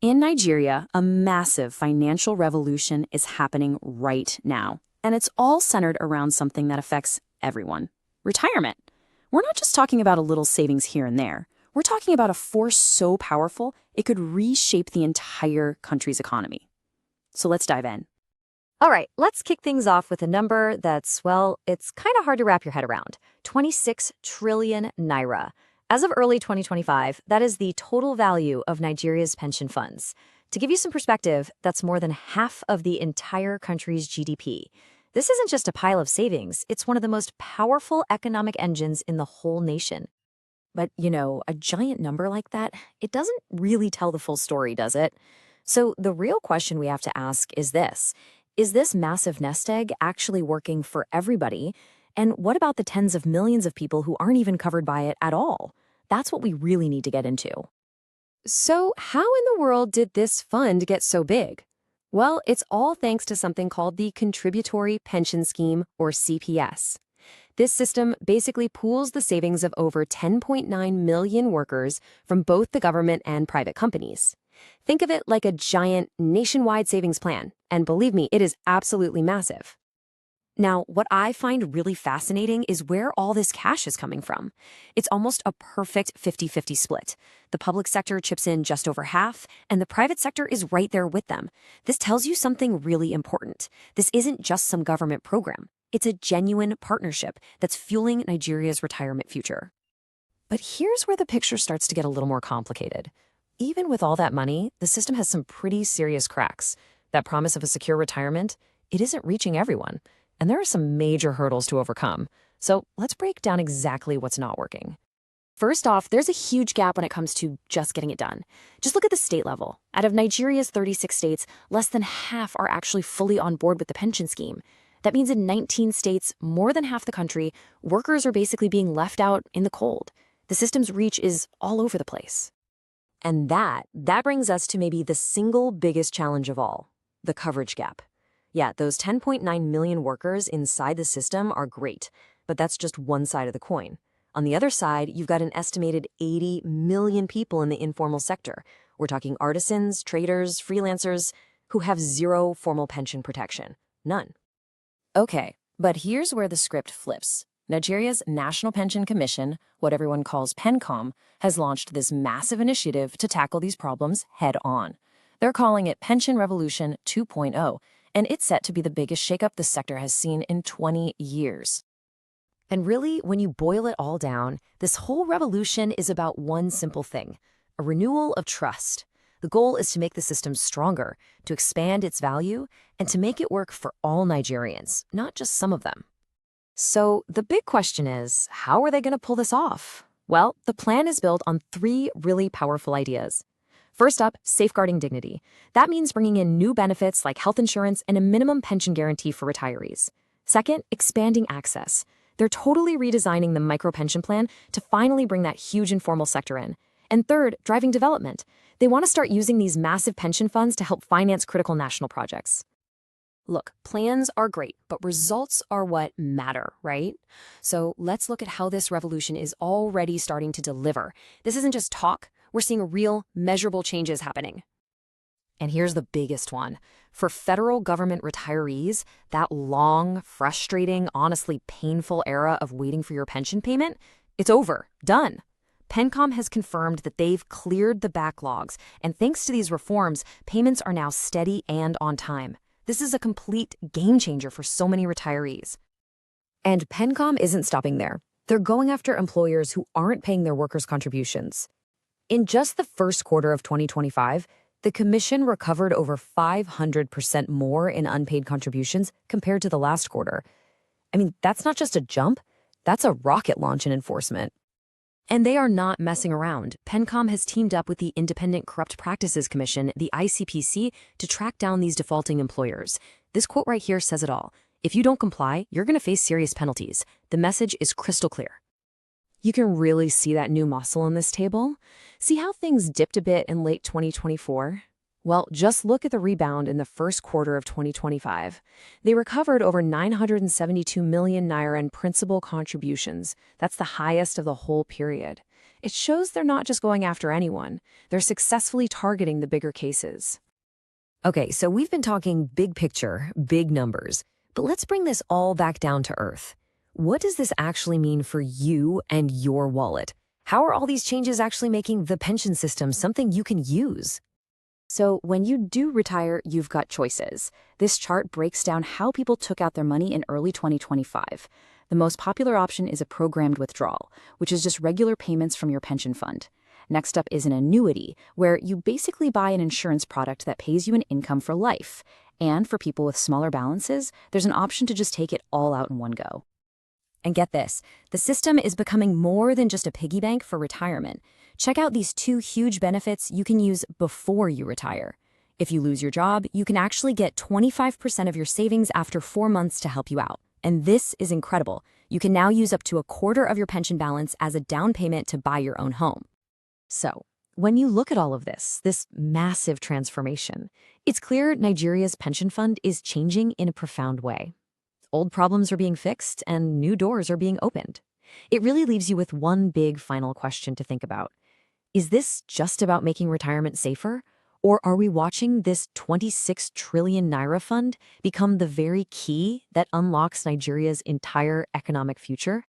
In Nigeria, a massive financial revolution is happening right now, and it's all centered around something that affects everyone: retirement. We're not just talking about a little savings here and there. We're talking about a force so powerful it could reshape the entire country's economy. So let's dive in. All right, let's kick things off with a number that's, well, it's kind of hard to wrap your head around. 26 trillion naira. As of early 2025, that is the total value of Nigeria's pension funds. To give you some perspective, that's more than half of the entire country's GDP. This isn't just a pile of savings, it's one of the most powerful economic engines in the whole nation. But, a giant number like that, it doesn't really tell the full story, does it? So the real question we have to ask is this: is this massive nest egg actually working for everybody? And what about the tens of millions of people who aren't even covered by it at all? That's what we really need to get into. So how in the world did this fund get so big? Well, it's all thanks to something called the Contributory Pension Scheme, or CPS. This system basically pools the savings of over 10.9 million workers from both the government and private companies. Think of it like a giant nationwide savings plan, and believe me, it is absolutely massive. Now, what I find really fascinating is where all this cash is coming from. It's almost a perfect 50-50 split. The public sector chips in just over half, and the private sector is right there with them. This tells you something really important. This isn't just some government program. It's a genuine partnership that's fueling Nigeria's retirement future. But here's where the picture starts to get a little more complicated. Even with all that money, the system has some pretty serious cracks. That promise of a secure retirement, it isn't reaching everyone. And there are some major hurdles to overcome. So let's break down exactly what's not working. First off, there's a huge gap when it comes to just getting it done. Just look at the state level. Out of Nigeria's 36 states, less than half are actually fully on board with the pension scheme. That means in 19 states, more than half the country, workers are basically being left out in the cold. The system's reach is all over the place. And that brings us to maybe the single biggest challenge of all: the coverage gap. Yeah, those 10.9 million workers inside the system are great, but that's just one side of the coin. On the other side, you've got an estimated 80 million people in the informal sector. We're talking artisans, traders, freelancers, who have zero formal pension protection. None. Okay, but here's where the script flips. Nigeria's National Pension Commission, what everyone calls PenCom, has launched this massive initiative to tackle these problems head on. They're calling it Pension Revolution 2.0, and it's set to be the biggest shakeup the sector has seen in 20 years. And really, when you boil it all down, this whole revolution is about one simple thing: a renewal of trust. The goal is to make the system stronger, to expand its value, and to make it work for all Nigerians, not just some of them. So the big question is, how are they going to pull this off? Well, the plan is built on three really powerful ideas. First up, safeguarding dignity. That means bringing in new benefits like health insurance and a minimum pension guarantee for retirees. Second, expanding access. They're totally redesigning the micro-pension plan to finally bring that huge informal sector in. And third, driving development. They want to start using these massive pension funds to help finance critical national projects. Look, plans are great, but results are what matter, right? So let's look at how this revolution is already starting to deliver. This isn't just talk. We're seeing real, measurable changes happening. And here's the biggest one. For federal government retirees, that long, frustrating, honestly painful era of waiting for your pension payment, it's over, done. PenCom has confirmed that they've cleared the backlogs, and thanks to these reforms, payments are now steady and on time. This is a complete game changer for so many retirees. And PenCom isn't stopping there. They're going after employers who aren't paying their workers' contributions. In just the first quarter of 2025, the Commission recovered over 500% more in unpaid contributions compared to the last quarter. I mean, that's not just a jump, that's a rocket launch in enforcement. And they are not messing around. PenCom has teamed up with the Independent Corrupt Practices Commission, the ICPC, to track down these defaulting employers. This quote right here says it all. If you don't comply, you're going to face serious penalties. The message is crystal clear. You can really see that new muscle in this table. See how things dipped a bit in late 2024? Well, just look at the rebound in the first quarter of 2025. They recovered over 972 million naira in principal contributions. That's the highest of the whole period. it shows they're not just going after anyone. They're successfully targeting the bigger cases. Okay, so we've been talking big picture, big numbers, but let's bring this all back down to earth. What does this actually mean for you and your wallet? How are all these changes actually making the pension system something you can use? So when you do retire, you've got choices. This chart breaks down how people took out their money in early 2025. The most popular option is a programmed withdrawal, which is just regular payments from your pension fund. Next up is an annuity, where you basically buy an insurance product that pays you an income for life. And for people with smaller balances, there's an option to just take it all out in one go. And get this, the system is becoming more than just a piggy bank for retirement. Check out these two huge benefits you can use before you retire. If you lose your job, you can actually get 25% of your savings after 4 months to help you out. And this is incredible. You can now use up to a quarter of your pension balance as a down payment to buy your own home. So, when you look at all of this massive transformation, it's clear Nigeria's pension fund is changing in a profound way. Old problems are being fixed and new doors are being opened. It really leaves you with one big final question to think about. Is this just about making retirement safer? Or are we watching this 26 trillion naira fund become the very key that unlocks Nigeria's entire economic future?